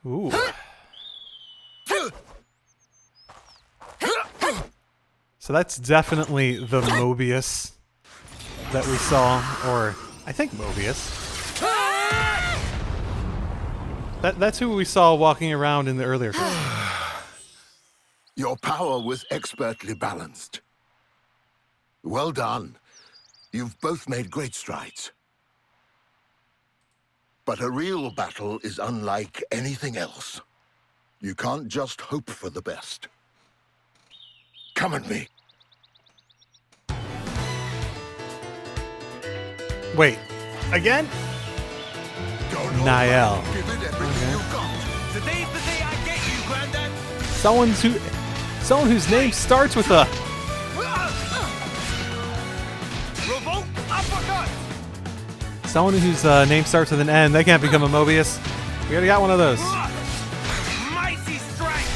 Ooh. So that's definitely the Mobius that we saw, or I think Mobius. That's who we saw walking around in the earlier clip. Your power was expertly balanced. Well done. You've both made great strides. But a real battle is unlike anything else. You can't just hope for the best. Come at me. Wait, again? Don't Nickol. Give it everything you've got. Today's the day I get you, Granddad. Someone whose name starts with a. Revolt uppercut. Someone whose name starts with an N. They can't become a Mobius. We already got one of those. Mighty strike.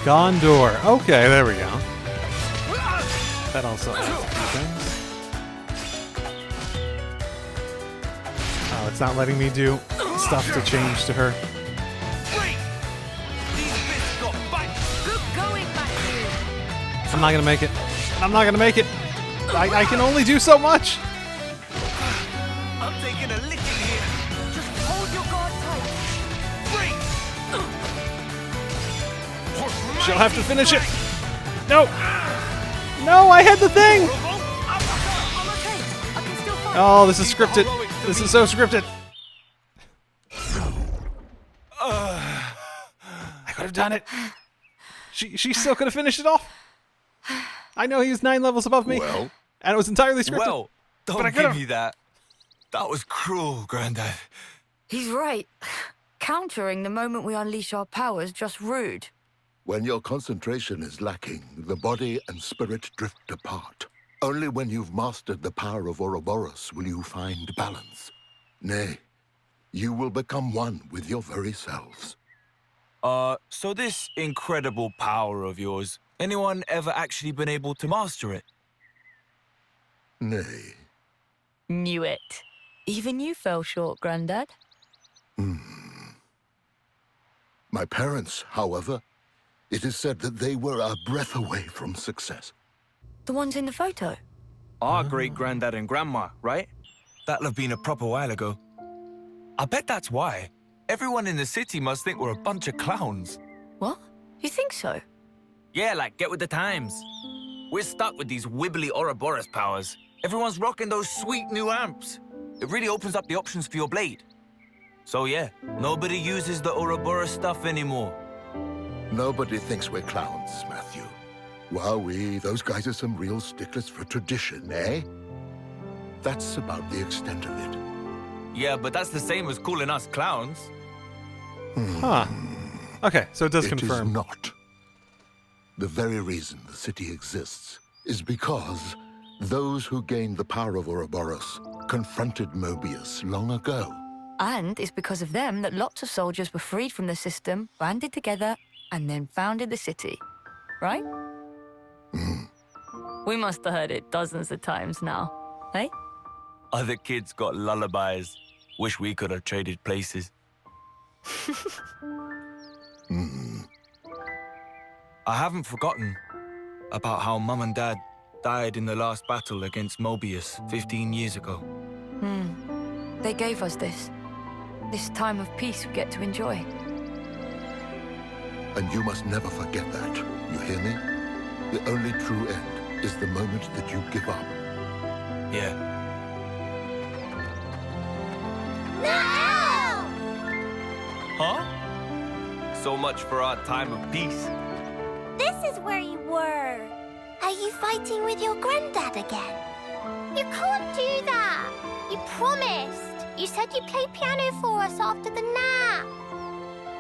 Gondor. Okay, there we go. That also has a few things. Oh, it's not letting me do stuff to change to her. Great. These fists got bites. Good going, Matthew. I'm not gonna make it. I'm not gonna make it. I can only do so much. I'm taking a licking here. Just hold your guard tight. Great. She'll have to finish it. No. No, I had the thing. Revolt uppercut. I'm okay. I can still fight. Oh, this is scripted. This is so scripted. I could have done it. She still could have finished it off. I know he was 9 levels above me, Well, and it was entirely scripted. Well, But I don't could've- give me that. That was cruel, Granddad. He's right. Countering the moment we unleash our powers just rude. when your concentration is lacking, the body and spirit drift apart. Only when you've mastered the power of Ouroboros will you find balance. Nay, you will become one with your very selves. So this incredible power of yours, anyone ever actually been able to master it? Nay. Knew it. Even you fell short, Grandad. My parents, however, it is said that they were a breath away from success. The ones in the photo. Our great-granddad and grandma, right? That'll have been a proper while ago. I bet that's why. Everyone in the city must think we're a bunch of clowns. What? You think so? Yeah, like, get with the times. We're stuck with these wibbly Ouroboros powers. Everyone's rocking those sweet new amps. It really opens up the options for your blade. So yeah, nobody uses the Ouroboros stuff anymore. Nobody thinks we're clowns, Matthew. Wowee, those guys are some real sticklers for tradition, eh? That's about the extent of it. Yeah, but that's the same as calling us clowns. Huh. Okay, so it does It is confirm. not. The very reason the city exists is because those who gained the power of Ouroboros confronted Mobius long ago. And it's because of them that lots of soldiers were freed from the system, banded together, and then founded the city. Right? We must have heard it dozens of times now, eh? Other kids got lullabies. Wish we could have traded places. I haven't forgotten about how Mum and Dad died in the last battle against Mobius 15 years ago. They gave us this time of peace we get to enjoy. And you must never forget that. You hear me? The only true end is the moment that you give up. Yeah. Huh? So much for our time of peace. This is where you were. Are you fighting with your granddad again? You can't do that. You promised. You said you'd play piano for us after the nap.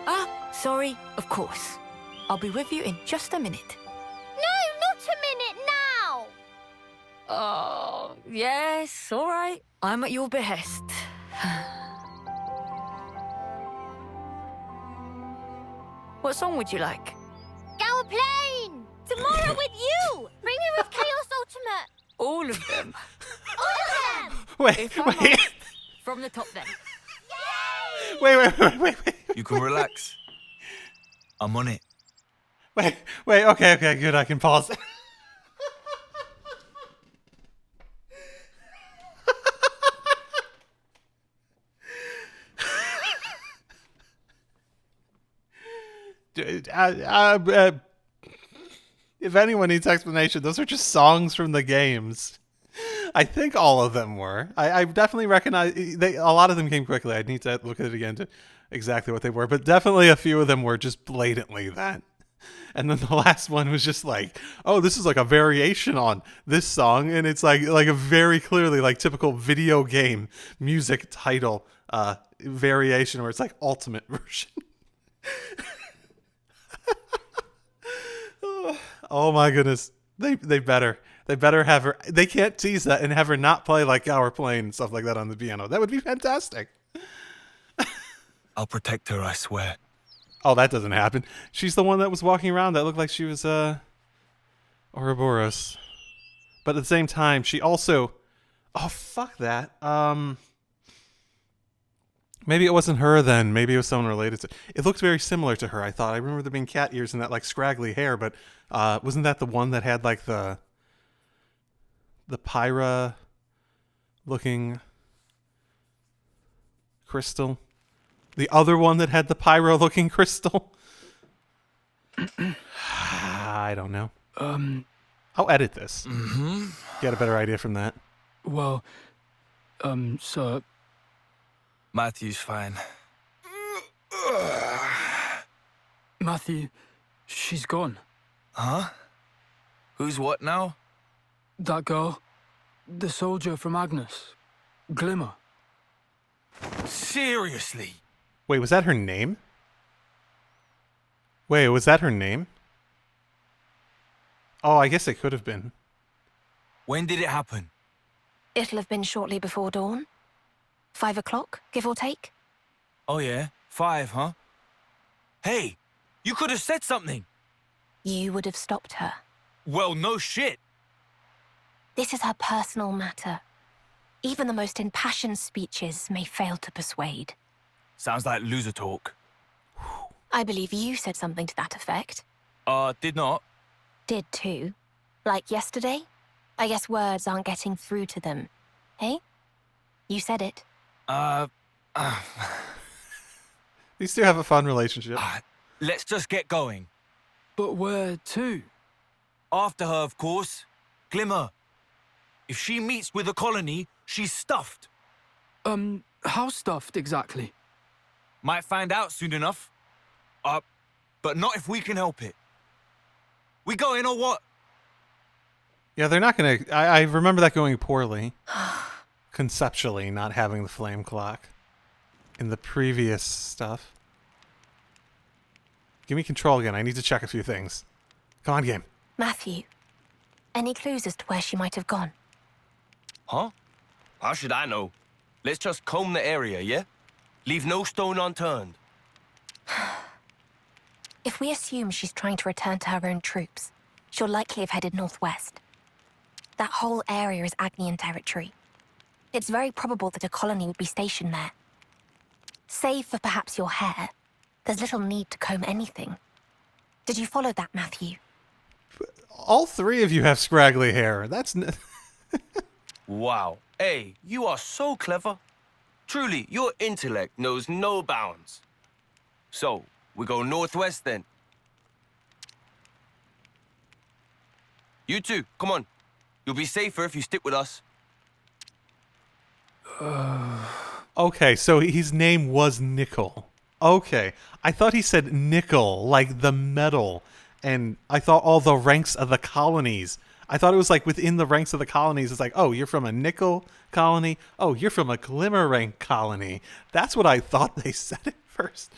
Ah, sorry, of course. I'll be with you in just a minute. No, not a minute now. Oh, yes, all right. I'm at your behest. What song would you like? Go plane. Tomorrow with you. Bring me with Chaos Ultimate. All of them. All of them. Wait, If I'm wait, honest, from the top then. Wait. You can relax. I'm on it. Wait, okay, good, I can pause. Dude, if anyone needs explanation, those are just songs from the games. I think all of them were. I definitely recognize a lot of them came quickly. I'd need to look at it again to exactly what they were, but definitely a few of them were just blatantly that. And then the last one was just like, oh, this is like a variation on this song, and it's like a very clearly like typical video game music title variation where it's like ultimate version. Oh my goodness. They better have her. They can't tease that and have her not play like how we're playing and stuff like that on the piano. That would be fantastic. I'll protect her, I swear. Oh, that doesn't happen. She's the one that was walking around that looked like she was Ouroboros. But at the same time, she also oh fuck that. Maybe it wasn't her then. Maybe it was someone related to. It looked very similar to her, I thought. I remember there being cat ears and that like scraggly hair, but wasn't that the one that had like the Pyra looking crystal? The other one that had the Pyra looking crystal? I don't know. I'll edit this. Mm-hmm. Get a better idea from that. Well, sir. Matthew's fine. Matthew, she's gone. Huh? Who's what now? That girl. The soldier from Agnes. Glimmer. Seriously? Wait, was that her name? Wait, was that her name? Oh, I guess it could have been. When did it happen? It'll have been shortly before dawn. 5 o'clock, give or take. Oh yeah, 5, huh? Hey, you could have said something. You would have stopped her. Well, no shit. This is her personal matter. Even the most impassioned speeches may fail to persuade. Sounds like loser talk. I believe you said something to that effect. Did not. Did too. Like yesterday? I guess words aren't getting through to them. Hey? You said it. These two have a fun relationship. Let's just get going. But where to? After her, of course. Glimmer. If she meets with a colony, she's stuffed. How stuffed exactly? Might find out soon enough. But not if we can help it. We going or what? Yeah, they're not going to... I remember that going poorly. Conceptually, not having the flame clock in the previous stuff. Give me control again. I need to check a few things. Come on, game. Matthew, any clues as to where she might have gone? Huh? How should I know? Let's just comb the area, yeah? Leave no stone unturned. If we assume she's trying to return to her own troops, she'll likely have headed northwest. That whole area is Agnian territory. It's very probable that a colony would be stationed there. Save for perhaps your hair, there's little need to comb anything. Did you follow that, Matthew? All three of you have scraggly hair. That's... Wow. Hey, you are so clever. Truly, your intellect knows no bounds. So, we go northwest then. You two, come on. You'll be safer if you stick with us. Okay, so his name was Nickol. Okay. I thought he said nickel, like the metal. And I thought all the ranks of the colonies. I thought it was like within the ranks of the colonies. It's like, oh, you're from a nickel colony. Oh, you're from a glimmer rank colony. That's what I thought they said at first.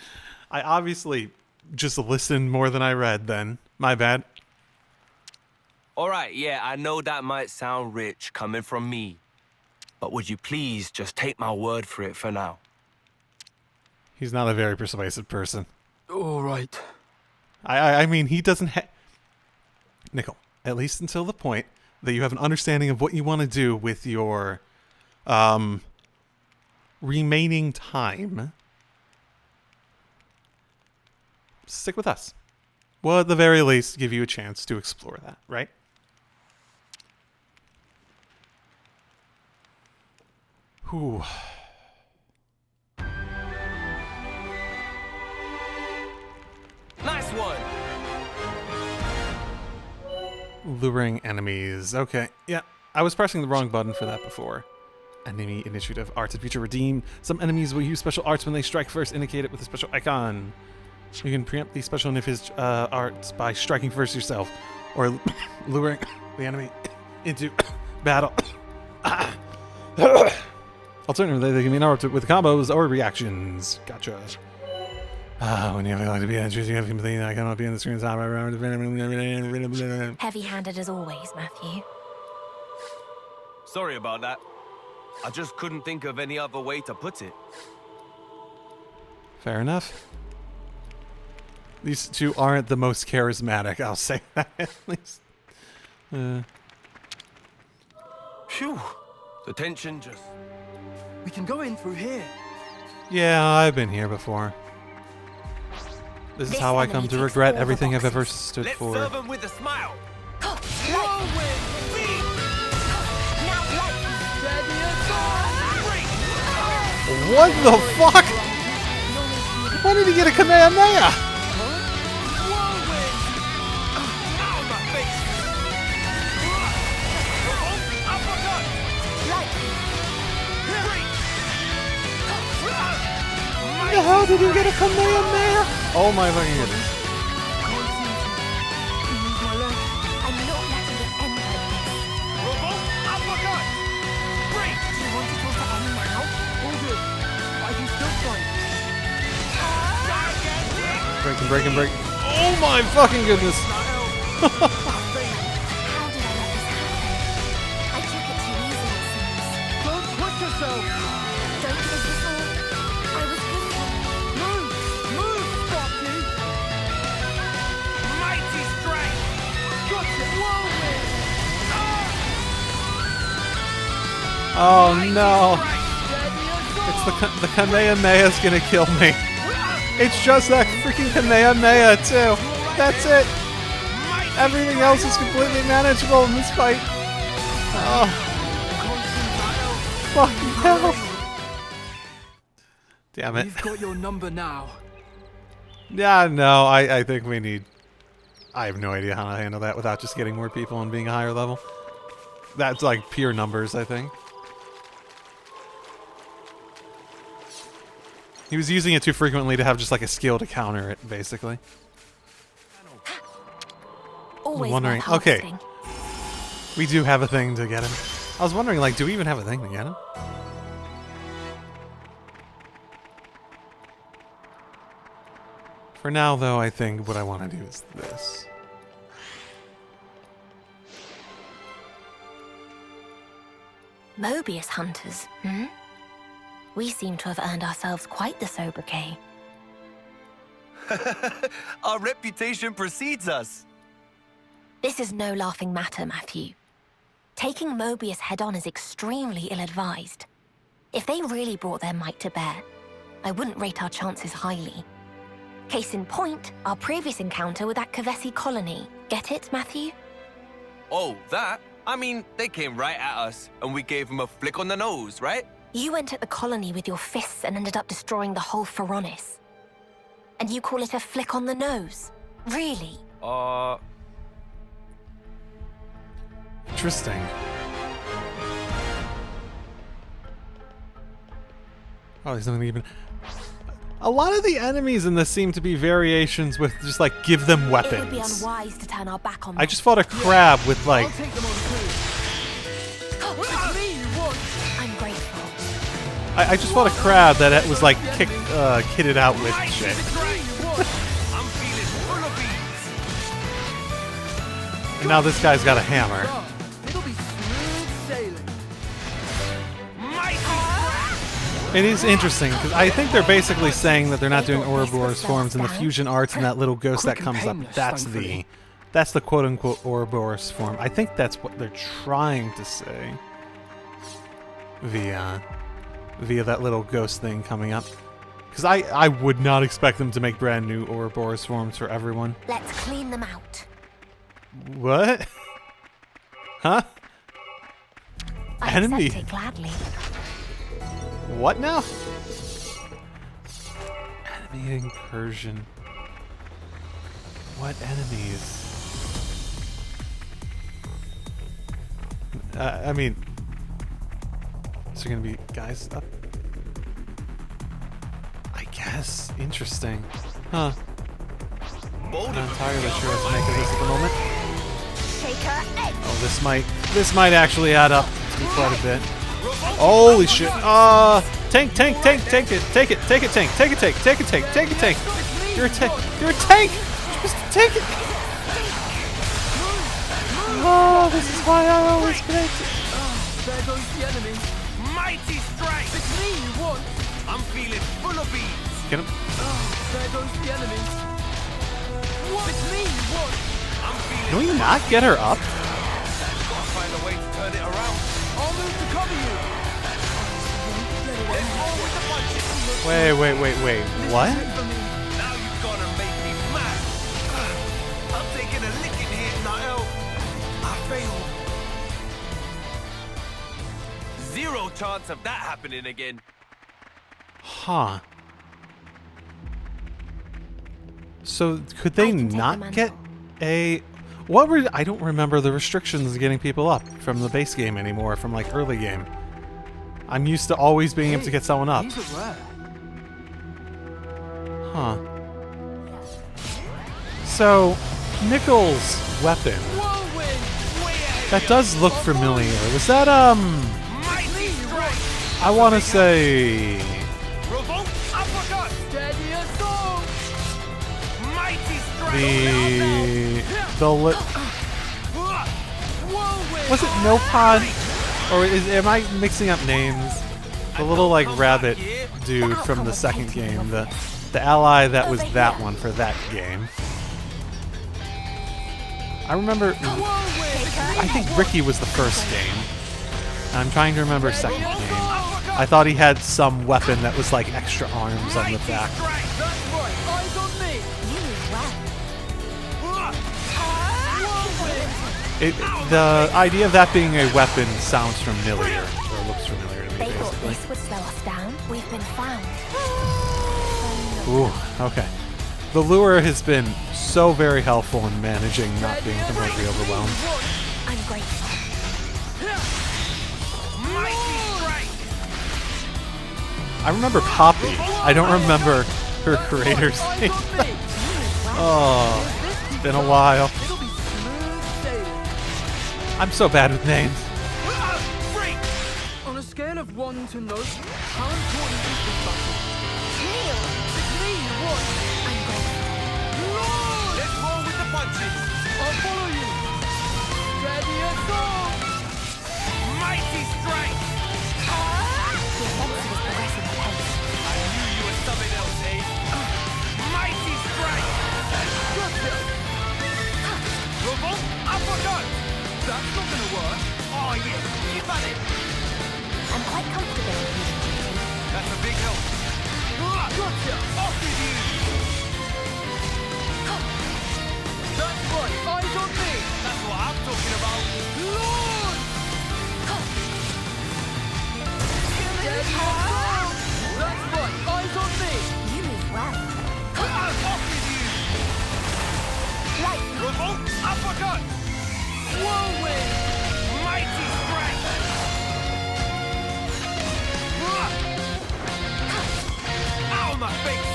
I obviously just listened more than I read then. My bad. All right, yeah, I know that might sound rich coming from me. But would you please just take my word for it for now? He's not a very persuasive person. All right. I mean, he doesn't have... Nickol, at least until the point that you have an understanding of what you want to do with your remaining time, stick with us. We'll at the very least give you a chance to explore that, right? Whew. Nice one. Luring enemies. Okay, yeah. I was pressing the wrong button for that before. Enemy initiative. Arts and feature redeem. Some enemies will use special arts when they strike first. Indicate it with a special icon. You can preempt these special initiative arts by striking first yourself. Or luring the enemy into battle. Alternatively, they can be narrowed with combos or reactions. Gotcha. When you have like to be choosing a complete, I cannot be in the screen top. Heavy-handed as always, Matthew. Sorry about that. I just couldn't think of any other way to put it. Fair enough. These two aren't the most charismatic, I'll say that at least. Phew. The tension just... We can go in through here. Yeah, I've been here before. This is how I come to regret everything I've ever stood Let's for. serve 'em with a smile. What the fuck? When did he get a Kamehameha? When the hell did he get a Kamehameha? Oh my fucking goodness. I'm not letting it end like this. Do you want it all to end now? All good. I can still fight. Break him. Oh my fucking goodness. How did I let this happen? I took it too easy, it seems. Don't push yourself. Don't give this all. I was good. Move, Sparky. Mighty strike. Gotcha. Whirlwind. Oh no. Steady as It's the Kamehameha's gonna kill me. It's just that freaking Kamehameha too. That's it. Everything else is completely manageable in this fight. Oh. Fucking hell. Damn it. We've got your number now. Yeah, no, I think we need... I have no idea how to handle that without just getting more people and being a higher level. That's like pure numbers, I think. He was using it too frequently to have just like a skill to counter it, basically. Always wondering- worth okay. harvesting. We do have a thing to get him. I was wondering, like, do we even have a thing to get him? For now, though, I think what I want to do is this. Mobius hunters, hmm? We seem to have earned ourselves quite the sobriquet. Our reputation precedes us. This is no laughing matter, Matthew. Taking Mobius head-on is extremely ill-advised. If they really brought their might to bear, I wouldn't rate our chances highly. Case in point, our previous encounter with that Kavesi colony. Get it, Matthew? Oh, that? I mean, they came right at us, and we gave them a flick on the nose, right? You went at the colony with your fists and ended up destroying the whole Pharaonis. And you call it a flick on the nose? Really? Interesting. Oh, there's nothing even... A lot of the enemies in this seem to be variations with just like, give them It would be weapons. unwise to turn our back on them. I just fought a crab with like... I'll take them on too. It's me you want. I'm grateful. I just fought a crab that was like kitted out with shit. I'm feeling full of beans. And now this guy's got a hammer. It'll be smooth sailing. It is interesting, because I think they're basically saying that they're not doing Ouroboros forms in the fusion arts and that little ghost that Quick and comes up. painless, That's the quote-unquote Ouroboros form. I think that's what they're trying to say. Via that little ghost thing coming up. Because I would not expect them to make brand new Ouroboros forms for everyone. Let's clean them out. What? Huh? I Enemy. accept it gladly. What now? Enemy incursion. What enemies? I mean, is there gonna be guys up? I guess. Interesting. Huh. Not entirely sure what to make of this at the moment. Oh, this might actually add up to quite a bit. Holy shit! Tank, tank, tank, take it, tank, take it, tank. You're a tank. You're a tank. Just take it. Oh, this is why I always connect. There goes the enemy. Mighty strike! It's me you want. I'm feeling full of beans. Get him. There goes the enemy. It's me you want. I'm feeling. Can we not get her up? Gotta find a way to turn it around. I'll move to cover you. Let's roll with the punches. Wait. What? Now you're gonna make me mad. I'm taking a licking here, Nickol. I failed. Zero chance of that happening again. Huh. So could they I can take the not mantle. get a? What were? I don't remember the restrictions getting people up from the base game anymore. From like early game. I'm used to always being able to get someone up. These are rare. Huh. So, Nickol's weapon. Whirlwind. That does look familiar. Was that, Mighty strike! I want to say... Revolt uppercut! Steady assault. Mighty strike! Whirlwind. Was it Nopod? Or am I mixing up names? The little, like, rabbit dude from the second game. The ally that was that one for that game. I remember... I think Ricky was the first game. I'm trying to remember second game. I thought he had some weapon that was like extra arms on the back. That's right. Eyes on me. You move well. Whirlwind. The idea of that being a weapon sounds familiar, or looks familiar to me, They thought basically. this would slow us down. We've been found. Ooh, okay. The lure has been so very helpful in managing not being completely overwhelmed. I'm grateful. Mighty strike! I remember Poppy. I don't remember her creator's Eyes name. on me. Oh, it's been a while. It'll be smooth sailing. I'm so bad with names. Break! On a scale of 1 to no, how important is this battle? Kneel. It's me you want. I'm grateful. Lord! Let's roll with the punches! I'll follow you. Steady assault. Mighty strike! The offensive is progressing apace. I knew you were something else, eh? Mighty strike! Gotcha. Revolt uppercut! That's not gonna work. Oh yeah, keep at it! I'm quite comfortable with using duty. That's a big help. Gotcha. Off with you! That's right. Eyes on me. That's what I'm talking about. Lord! Steady assault. That's right. Eyes on me. You move well. Off with you! Light. Revolt uppercut! Whirlwind. Mighty strike! Ow, my face!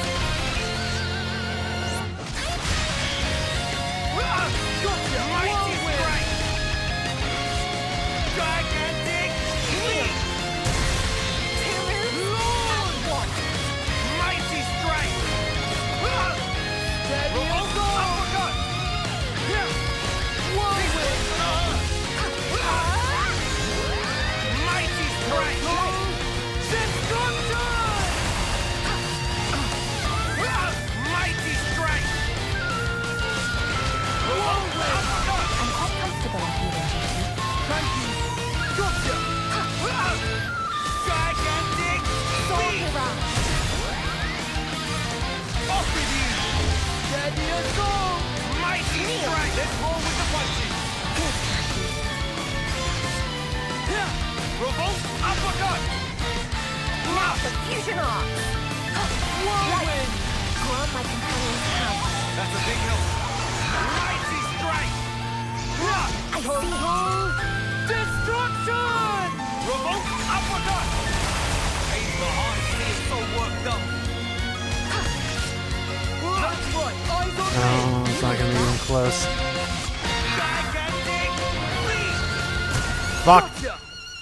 Gotcha. Mighty Whirlwind. strike! Mighty strike! Let's roll with the punches! Revolt uppercut! Now the fusion art! Whirlwind! Grant my companion's help. That's a big help. Mighty strike! I see it. Destruction! Revolt uppercut! Pains my heart to see it so worked up. That's right, eyes on me! No, it's not gonna be even close. Gigantic leap! Fuck!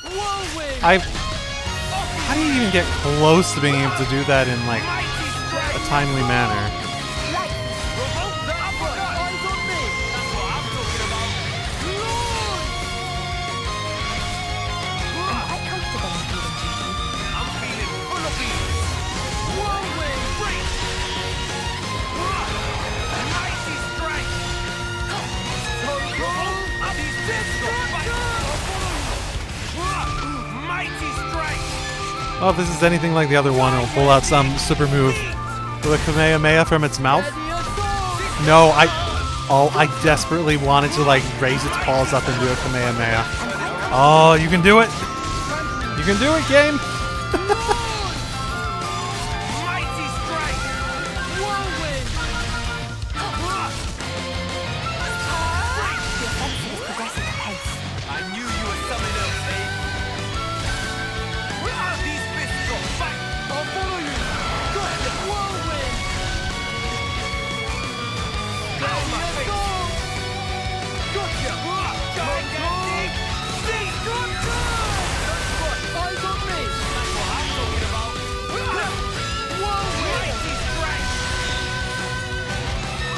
Whirlwind! How do you even get close to being able to do that in, like, Mighty strike! a timely manner? Revolt the uppercut! Eyes on me! That's what I'm talking about. I'm quite comfortable in feeling duty. I'm feeling full of beans. Whirlwind break! Mighty strike! Revolt of destruction! Mighty strike! Oh, if this is anything like the other one, it'll pull out some super move with a Kamehameha from its mouth. No, I desperately wanted to, like, raise its paws up and do a Kamehameha. Oh, you can do it! You can do it, game! Mighty strike! Whirlwind! The offensive is progressing apace. I knew you were something else, eh? These fists go back! I'll follow you! Good! Whirlwind! Down my face! Gotcha! Gigantic destruction! That's right, eyes on me! That's what I'm talking about! Whirlwind! Mighty strike!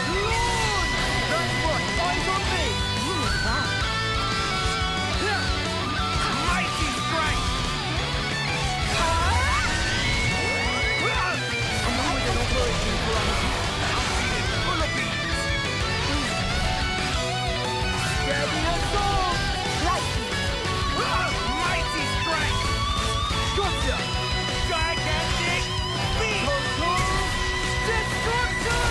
Launch! That's right, eyes on me! Mighty strike! Mighty strike! Gotcha! Gigantic beat! Destruction!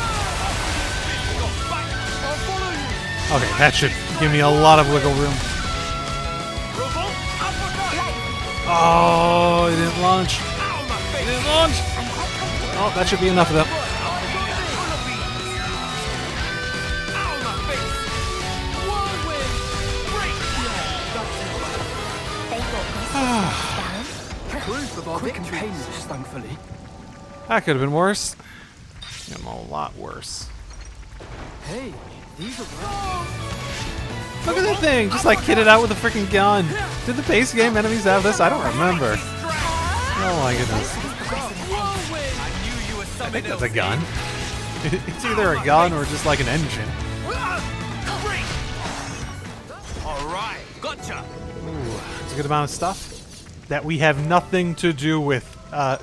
Go back! I'll follow you! Okay, that should give me a lot of wiggle room. Revolt uppercut! Oh, it didn't launch. Ow, my It face! didn't launch! Oh, that should be enough of them. They thought this was down. Proof of our victory. Painless, thankfully. That could have been worse. And a lot worse. Hey, these are Look at that thing, just like kitted out with a freaking gun. Did the base game enemies have this? I don't remember. Oh my goodness. I think that's a gun. It's either a gun or just like an engine. Alright, gotcha! Ooh, it's a good amount of stuff that we have nothing to do with.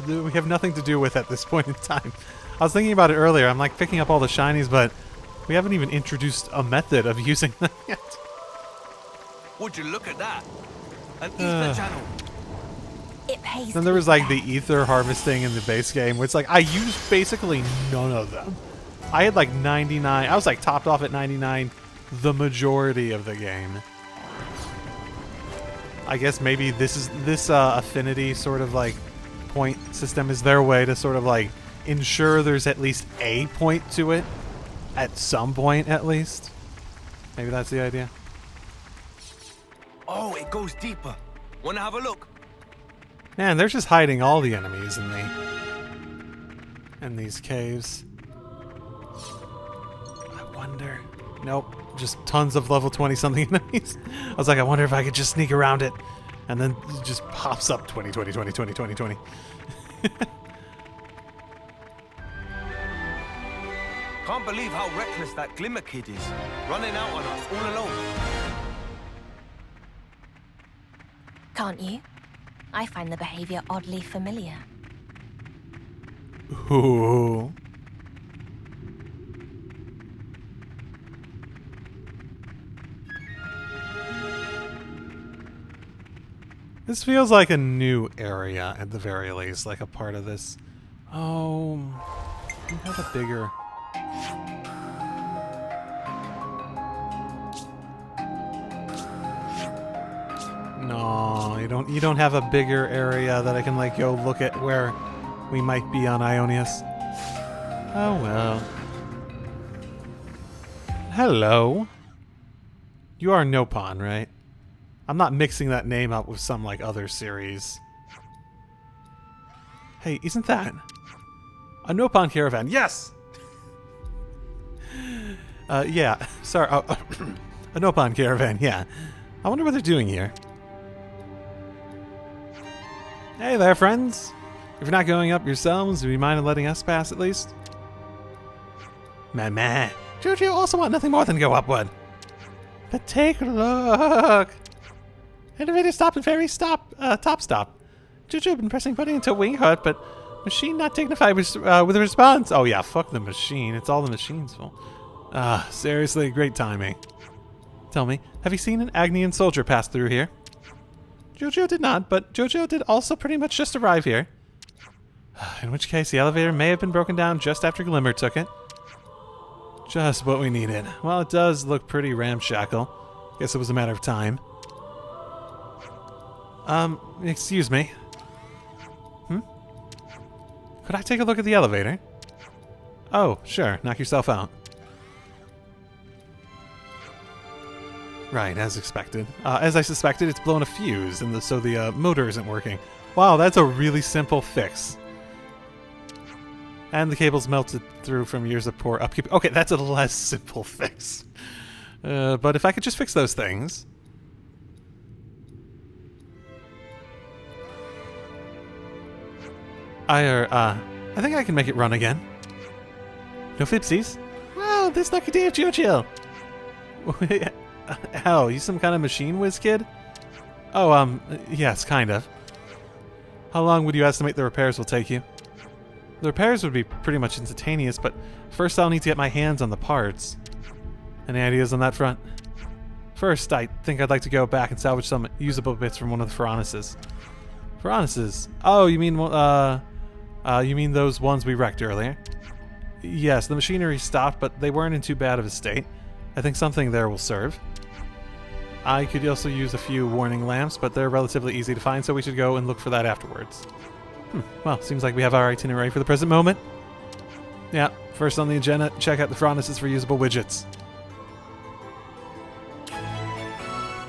We have nothing to do with at this point in time. I was thinking about it earlier. I'm like picking up all the shinies, but we haven't even introduced a method of using them yet. Would you look at that? An ether channel. It pays. Then there was like the ether harvesting in the base game, where it's like I used basically none of them. I had like 99. I was like topped off at 99 the majority of the game. I guess maybe this affinity sort of like point system is their way to sort of like ensure there's at least a point to it at some point at least. Maybe that's the idea. Oh, it goes deeper. Wanna have a look? Man, they're just hiding all the enemies in these caves. I wonder. Nope, just tons of level 20 something enemies. I was like, I wonder if I could just sneak around it, and then it just pops up 20, 20, 20, 20, 20, 20. Can't believe how reckless that Glimmer Kid is. Running out on us all alone. Can't you? I find the behavior oddly familiar. Ooh. This feels like a new area at the very least, like a part of this. Oh, we have a bigger. No, you don't have a bigger area that I can like go look at where we might be on Ionius. Oh well. Hello. You are Nopon, right? I'm not mixing that name up with some like other series. Hey, isn't that a Nopon caravan? Yes. Yeah. Sorry. A Nopon caravan. Yeah. I wonder what they're doing here. Hey there, friends. If you're not going up yourselves, would you mind letting us pass at least? Meh. Jojo also want nothing more than go upward. But take a look. Elevator stop and ferry stop. Top stop. Jojo been pressing button until wing hurt, but machine not dignified with a response. Oh yeah, fuck the machine. It's all the machine's fault. Seriously, great timing. Tell me, have you seen an Agnian soldier pass through here? Jojo did not, but Jojo did also pretty much just arrive here. In which case, the elevator may have been broken down just after Glimmer took it. Just what we needed. Well, it does look pretty ramshackle. Guess it was a matter of time. Excuse me. Could I take a look at the elevator? Oh, sure. Knock yourself out. Right, as expected. As I suspected, it's blown a fuse, and so the motor isn't working. Wow, that's a really simple fix. And the cable's melted through from years of poor upkeep. Okay, that's a less simple fix. But if I could just fix those things... I think I can make it run again. No fipsies? Wow, this lucky day of Jojo! Hell, you some kind of machine whiz kid? Oh, yes, kind of. How long would you estimate the repairs will take you? The repairs would be pretty much instantaneous, but first I'll need to get my hands on the parts. Any ideas on that front? First, I think I'd like to go back and salvage some usable bits from one of the Ferronuses. Ferronuses? Oh, you mean those ones we wrecked earlier? Yes, the machinery stopped, but they weren't in too bad of a state. I think something there will serve. I could also use a few warning lamps, but they're relatively easy to find, so we should go and look for that afterwards. Well, seems like we have our itinerary for the present moment. Yeah, first on the agenda, check out the Ferronuses for usable widgets.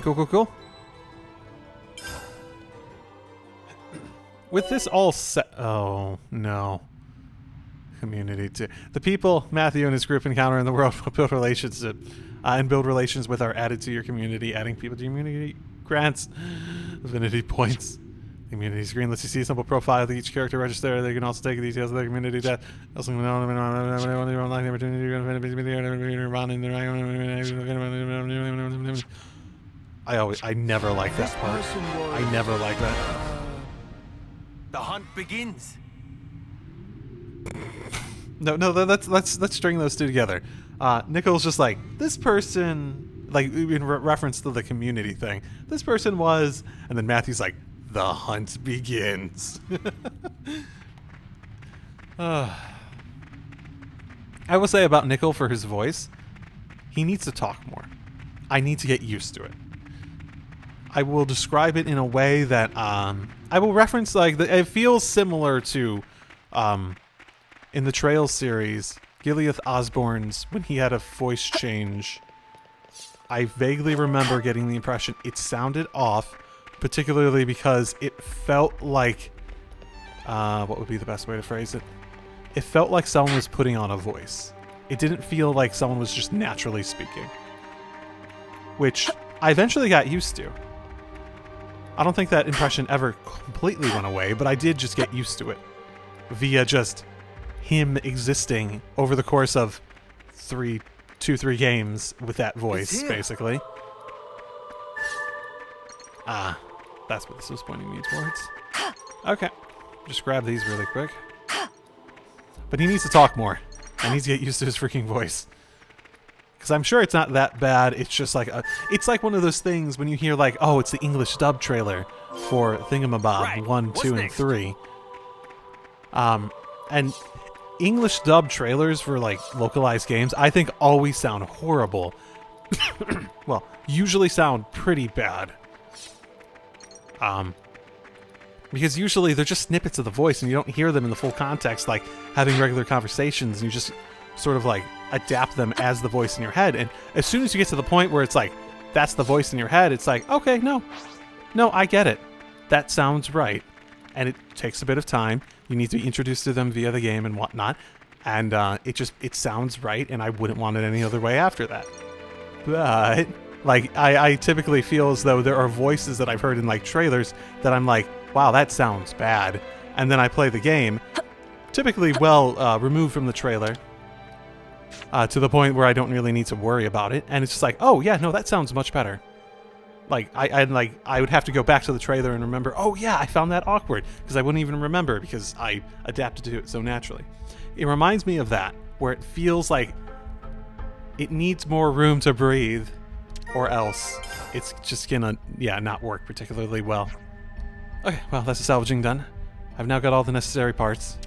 Cool. With this all set... Oh, no. Community too. The people Matthew and his group encounter in the world will build relationships and build relations with are added to your community. Adding people to your community grants affinity points. The community screen lets you see a simple profile of each character register. They can also take details of their community death. Also, I never like that part. I never like that. The hunt begins. No, let's string those two together. Nickol's just like, this person, like in reference to the community thing. This person was, and then Matthew's like, the hunt begins. I will say about Nickol for his voice, he needs to talk more. I need to get used to it. I will describe it in a way that I will reference like it feels similar to in the Trails series, Gileath Osborne's when he had a voice change. I vaguely remember getting the impression it sounded off, particularly because it felt like what would be the best way to phrase it? It felt like someone was putting on a voice. It didn't feel like someone was just naturally speaking, which I eventually got used to. I don't think that impression ever completely went away, but I did just get used to it via just him existing over the course of 3 games with that voice, basically. That's what this was pointing me towards. Okay, just grab these really quick. But he needs to talk more. I need to get used to his freaking voice. Because I'm sure it's not that bad. It's just like it's like one of those things when you hear like, oh, it's the English dub trailer for Thingamabob 1, 2, and 3. And English dub trailers for like localized games, I think always sound horrible. Well, usually sound pretty bad. Because usually they're just snippets of the voice and you don't hear them in the full context, like having regular conversations, and you just sort of like adapt them as the voice in your head. And as soon as you get to the point where it's like, that's the voice in your head, it's like, okay, no, I get it. That sounds right. And it takes a bit of time. You need to be introduced to them via the game and whatnot. And it sounds right, and I wouldn't want it any other way after that. But like I typically feel as though there are voices that I've heard in like trailers that I'm like, wow, that sounds bad. And then I play the game, typically removed from the trailer, to the point where I don't really need to worry about it. And it's just like, oh yeah, no, that sounds much better. Like I would have to go back to the trailer and remember, oh yeah, I found that awkward, because I wouldn't even remember because I adapted to it so naturally. It reminds me of that, where it feels like it needs more room to breathe, or else it's just gonna, not work particularly well. Okay, well, that's the salvaging done. I've now got all the necessary parts.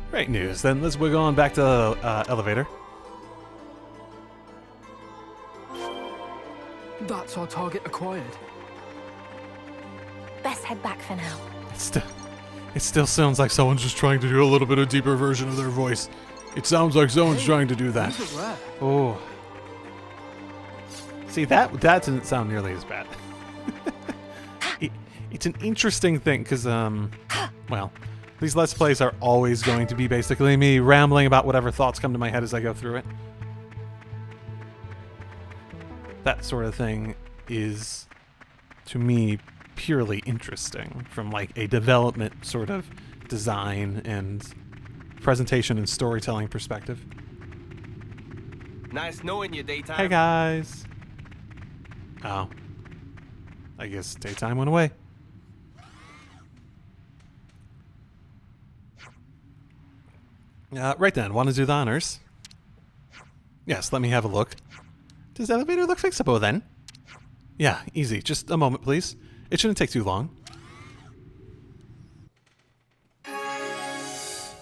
Great news. Then let's wiggle on back to the elevator. That's our target acquired. Best head back for now. It still sounds like someone's just trying to do a little bit of deeper version of their voice. It sounds like someone's trying to do that. These are rare. Oh. See, that doesn't sound nearly as bad. It's an interesting thing, because, well, these Let's Plays are always going to be basically me rambling about whatever thoughts come to my head as I go through it. That sort of thing is, to me, purely interesting from, like, a development sort of design and presentation and storytelling perspective. Nice knowing you, Daytime. Hey, guys. Oh. I guess Daytime went away. Right then, want to do the honors? Yes, let me have a look. Does the elevator look fixable then? Yeah, easy. Just a moment, please. It shouldn't take too long.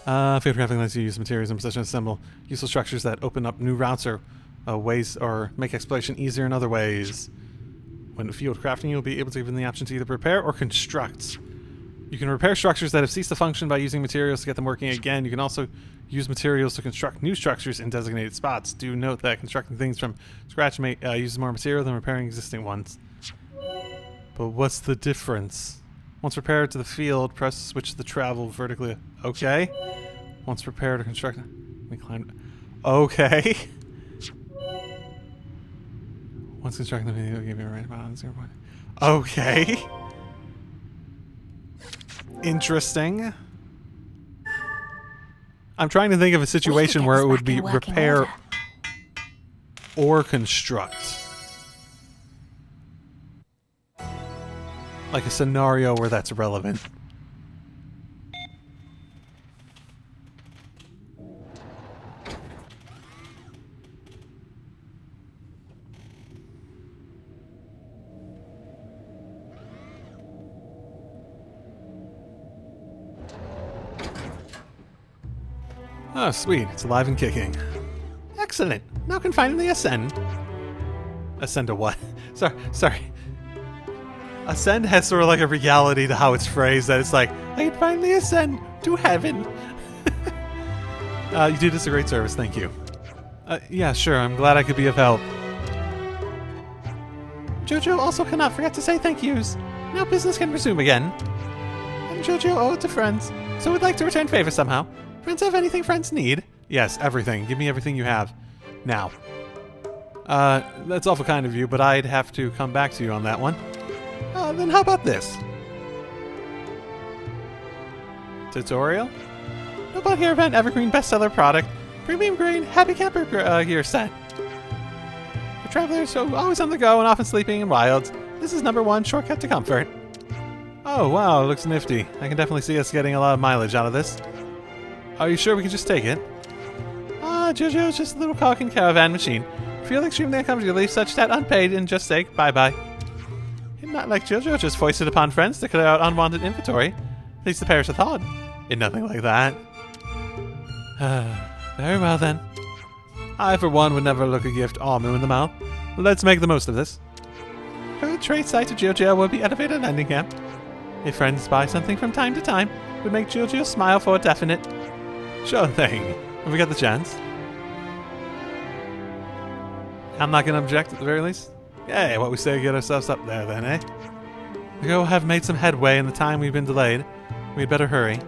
Photographing lets you use materials in possession to assemble useful structures that open up new routes or ways, or make exploration easier in other ways. When field crafting, you'll be able to give them the option to either repair or construct. You can repair structures that have ceased to function by using materials to get them working again. You can also use materials to construct new structures in designated spots. Do note that constructing things from scratch uses more material than repairing existing ones. But what's the difference? Once repaired to the field, press switch to travel vertically. Okay. Once repaired to construct... Let me climb... Okay. Once constructing the video, give you a right about 0 point. Okay. Interesting. I'm trying to think of a situation where it would be repair or construct. Like a scenario where that's relevant. Oh, sweet. It's alive and kicking. Excellent. Now can finally ascend. Ascend to what? Sorry. Ascend has sort of like a reality to how it's phrased, that it's like, I can finally ascend to heaven. You do this a great service, thank you. Yeah, sure, I'm glad I could be of help. Jojo also cannot forget to say thank yous. Now business can resume again. And Jojo owe it to friends, so would like to return favor somehow. Friends have anything friends need? Yes, everything. Give me everything you have. Now. That's awful kind of you, but I'd have to come back to you on that one. Then how about this? Tutorial? Nobel Hair Event Evergreen Bestseller Product. Premium Grain Happy Camper Gear Set. For travelers who are always on the go and often sleeping in wilds, this is #1 shortcut to comfort. Oh wow, it looks nifty. I can definitely see us getting a lot of mileage out of this. Are you sure we can just take it? Jojo's just a little cog and caravan machine. Feel extremely uncomfortable to leave such debt unpaid and just say bye-bye. Not like Jojo just foisted upon friends to clear out unwanted inventory. At least the parish of thought. In nothing like that. Very well then. I, for one, would never look a gift all moo in the mouth. Let's make the most of this. Her trade site to Jojo will be elevated landing camp. If friends buy something from time to time, it would make Giorgio smile for a definite. Sure thing. If we get the chance. I'm not gonna object at the very least. Yeah, what we say, get ourselves up there then, eh? We go have made some headway in the time we've been delayed. We'd better hurry.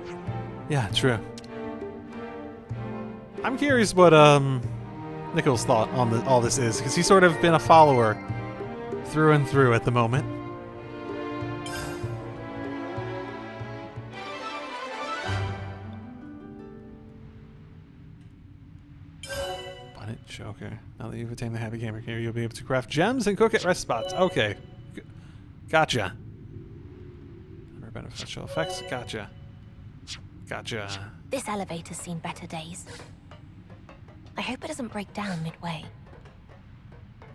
Yeah, true. I'm curious what Nickol's thought on all this is, because he's sort of been a follower through and through at the moment. Bonnet Joker. Now that you've attained the Happy Gamer gear, you'll be able to craft gems and cook at rest spots. Okay. Gotcha. Under beneficial effects. Gotcha. Gotcha. This elevator's seen better days. I hope it doesn't break down midway.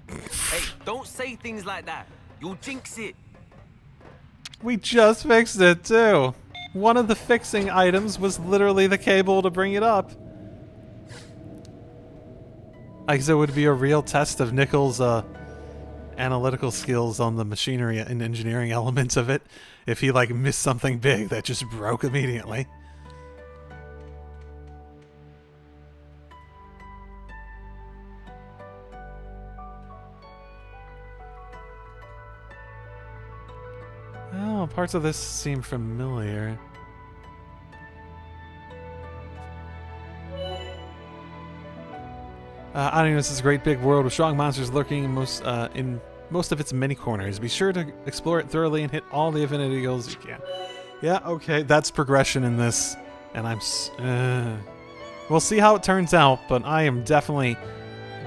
Hey, don't say things like that. You'll jinx it. We just fixed it, too. One of the fixing items was literally the cable to bring it up. I guess it would be a real test of Nickol's analytical skills on the machinery and engineering elements of it if he, like, missed something big that just broke immediately. Oh, parts of this seem familiar. I don't know, this is a great big world with strong monsters lurking in most of its many corners. Be sure to explore it thoroughly and hit all the affinity goals you can. Yeah, okay, that's progression in this. And we'll see how it turns out, but I am definitely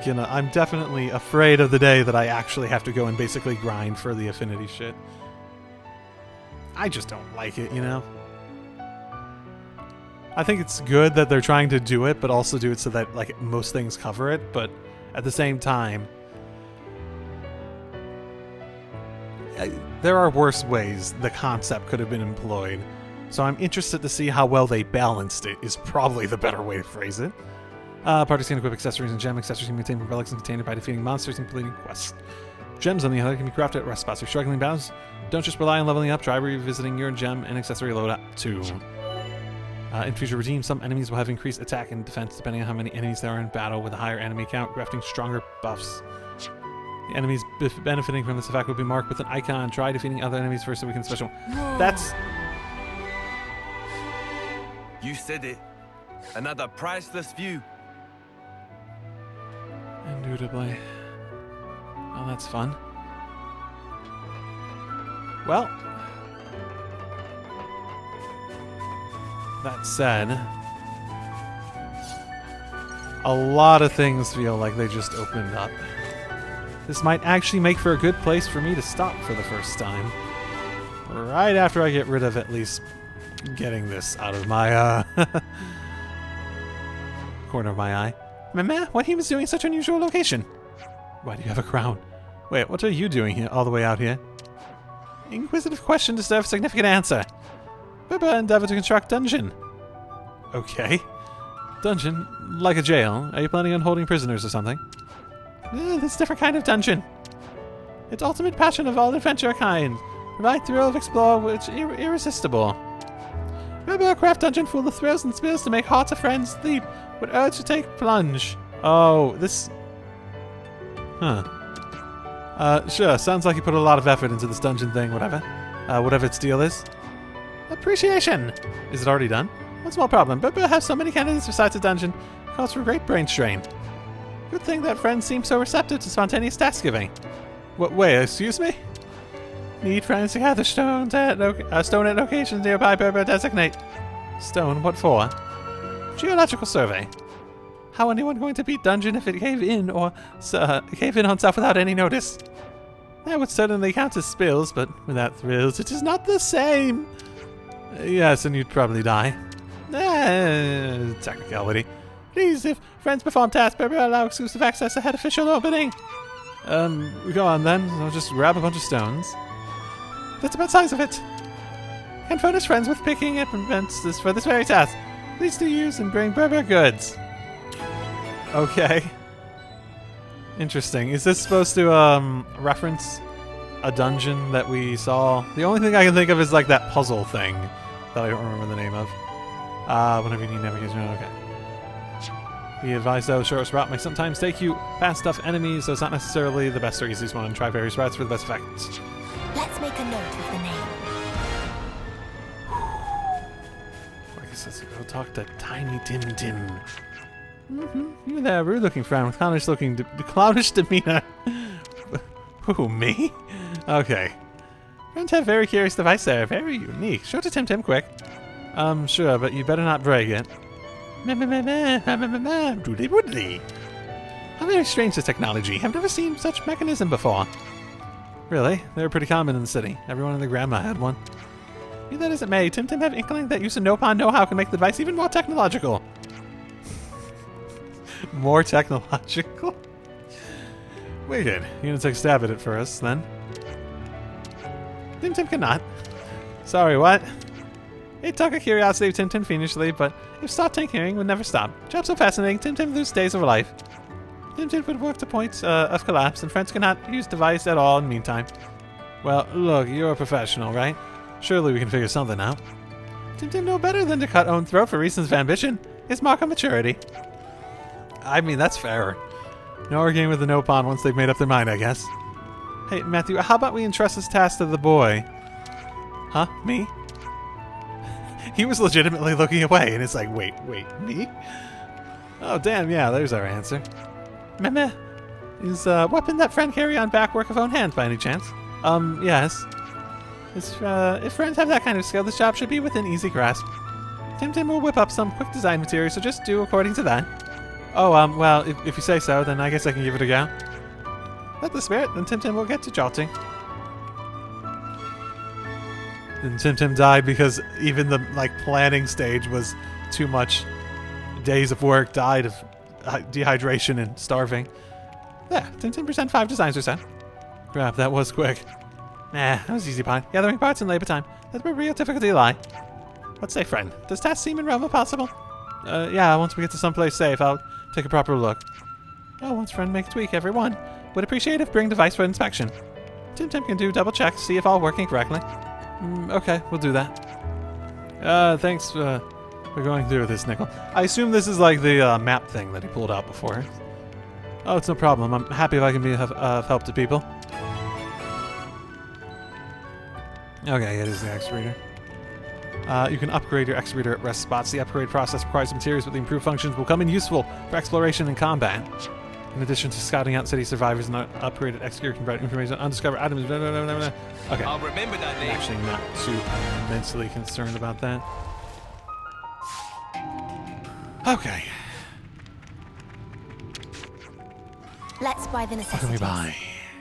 I'm definitely afraid of the day that I actually have to go and basically grind for the affinity shit. I just don't like it, you know? I think it's good that they're trying to do it, but also do it so that, like, most things cover it, but at the same time, there are worse ways the concept could have been employed. So I'm interested to see how well they balanced it, is probably the better way to phrase it. Parties can equip accessories and gem accessories can be obtained from relics and contained by defeating monsters and completing quests. Gems, on the other, can be crafted at rest spots. If you're struggling battles, don't just rely on leveling up, try revisiting your gem and accessory loadout too. In future redeems, some enemies will have increased attack and defense depending on how many enemies there are in battle. With a higher enemy count, crafting stronger buffs. The enemies benefiting from this effect will be marked with an icon. Try defeating other enemies first so we can special. That's... You said it. Another priceless view. Indubitably. Oh, that's fun. Well... That said, a lot of things feel like they just opened up. This might actually make for a good place for me to stop for the first time. Right after I get rid of at least getting this out of my, corner of my eye. Mama, what he was doing in such an unusual location? Why do you have a crown? Wait, what are you doing here, all the way out here? Inquisitive question deserves significant answer. Bubba endeavor to construct dungeon. Okay. Dungeon? Like a jail? Are you planning on holding prisoners or something? This is a different kind of dungeon. Its ultimate passion of all adventure kind. Provide thrill of explore which irresistible. Bubba craft dungeon full of thrills and spills to make hearts of friends leap. Would urge to take plunge. Oh, this... Huh. Sure, sounds like you put a lot of effort into this dungeon thing, whatever. Whatever its deal is. Appreciation! Is it already done? One small problem. Bubba has so many candidates besides the dungeon. Calls for great brain strain. Good thing that friends seem so receptive to spontaneous task giving. What? Wait, excuse me? Need friends to gather stone at locations nearby. Bubba designate. Stone? What for? Geological survey. How anyone going to beat dungeon if it cave in or cave in on self without any notice? That would certainly count as spills, but without thrills, it is not the same. Yes, and you'd probably die. Technicality. Please, if friends perform tasks, Bubba allow exclusive access ahead official opening. Go on then. I'll just grab a bunch of stones. That's about the size of it. Can furnish friends with picking up events for this very task. Please do use and bring Bubba goods. Okay. Interesting. Is this supposed to reference a dungeon that we saw. The only thing I can think of is like that puzzle thing that I don't remember the name of. Whenever you need navigation, okay. Be advised though, the shortest route may sometimes take you past tough enemies, so it's not necessarily the best or easiest one. Try various routes for the best effect. Let's make a note of the name. I guess let's go talk to Tiny Tim Tim. You there, rude-looking friend with clownish demeanor. Who, me? Okay. Friends have very curious device there, very unique. Show it to Tim Tim quick. Sure, but you better not break it. Doodly-woodly. How very strange this technology. I've never seen such mechanism before. Really? They were pretty common in the city. Everyone and their grandma had one. Be that as it may, Tim Tim have inkling that use of Nopon know-how can make the device even more technological. More technological? Wicked. You're gonna take a stab at it for us, then. Tim Tim cannot. Sorry, what? It took a curiosity of Tim Tim fiendishly, but if start tinkering would never stop. Job so fascinating, Tim Tim lose days of life. Tim Tim would work to points of collapse, and friends cannot use device at all in the meantime. Well, look, you're a professional, right? Surely we can figure something out. Tim Tim know better than to cut own throat for reasons of ambition. His mark of maturity. I mean, that's fair. No arguing with the Nopon once they've made up their mind, I guess. Hey, Matthew, how about we entrust this task to the boy? Huh? Me? He was legitimately looking away, and it's like, wait, me? Oh, damn, yeah, there's our answer. Meh. Is weapon that friend carry on back work of own hands by any chance? Yes. If friends have that kind of skill, this job should be within easy grasp. Tim Tim will whip up some quick design material, so just do according to that. Oh, well, if you say so, then I guess I can give it a go. Let the spirit, then Tim Tim will get to jolting. Then Tim Tim died because even the, planning stage was too much. Days of work died of dehydration and starving. Yeah, Tim Tim present 5 designs or so. Crap, that was quick. Nah, that was easy pie. Gathering parts in labor time. That's where real difficulty lie. What say, friend? Does task seem in realm of possible? Yeah, once we get to someplace safe, I'll take a proper look. Oh, once friend make a tweak, everyone. Would appreciate if bring device for inspection. Tim Tim can do double checks, see if all working correctly. Okay, we'll do that. Thanks for going through this, Nickol. I assume this is like the map thing that he pulled out before. Oh, it's no problem. I'm happy if I can be of help to people. Okay, it is the X-Reader. You can upgrade your X-Reader at rest spots. The upgrade process requires materials, but the improved functions will come in useful for exploration and combat. In addition to scouting out city survivors, and upgraded X-Gear can provide information on undiscovered items. Blah, blah, blah, blah, blah. Okay. I'll remember that name. I'm actually not too immensely concerned about that. Okay. Let's buy the What necessities. can we buy?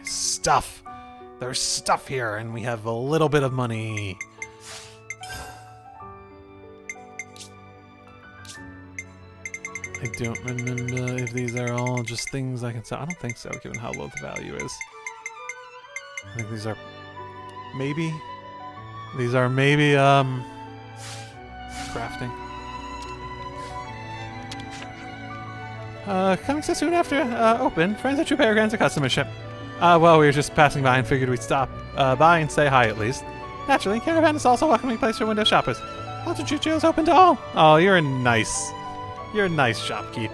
Stuff. There's stuff here, and we have a little bit of money. I don't remember if these are all just things I can sell. I don't think so, given how low the value is. I think these are maybe. These are maybe crafting. Coming so soon after open, friends at True grants a customer ship. Well, we were just passing by and figured we'd stop by and say hi at least. Naturally, Caravan is also a welcoming place for window shoppers. Ultra Chucho is open to all. Oh, you're a nice shopkeep.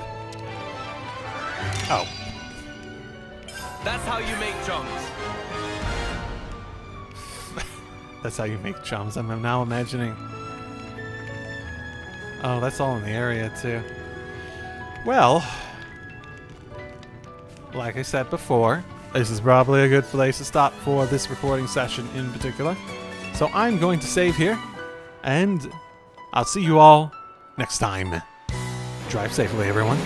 Oh. That's how you make chums. That's how you make chums. I'm now imagining. Oh, that's all in the area too. Well, like I said before, this is probably a good place to stop for this recording session in particular. So I'm going to save here, and I'll see you all next time. Drive safely, everyone.